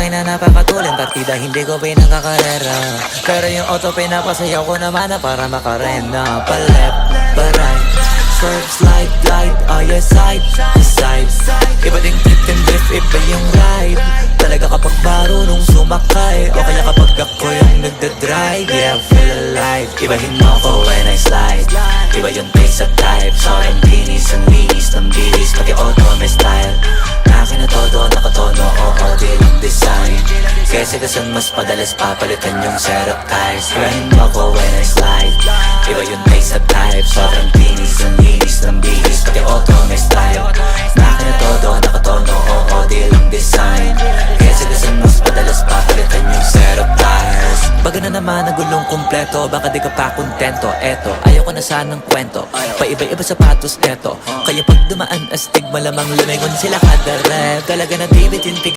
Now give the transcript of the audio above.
akin na napakatulin, partida hindi ko pinagkakarera. Pero yung auto pinapasayaw ko naman na para makarena. Pa-left, pa-right, swerve, slide, glide, oh yeah, side to side. Iba ding trip and drift, iba yung ride. Talaga kapag marunong sumakay, o kaya kapag ako yung nagdadrive. Yeah, feel alive. Ibahin mo ko when I slide. Iba yung pace at type. Sobrang binis, ang linis ng bilis, pati auto may style. Akin na todo, nakatono, oo, di lang design. Kasi kasan mas padalas papalitan yung setup tires. Ibahin mo ko when I slide. Iba yung pace at type. Sobrang binis, ang linis ng bilis, pati auto may style. Akin na todo, nakatono, oo, di lang design. Kasi kasan mas padalas papalitan yung setup tires. Baga na naman ang gulong kumpleto, baka di ka pa kontento. Eto, ayaw ko na sanang kwento, paiba-iba sapatos eto. Kaya pag dumaan astig, malamang lumingon sila kada rep. Talaga na di bitin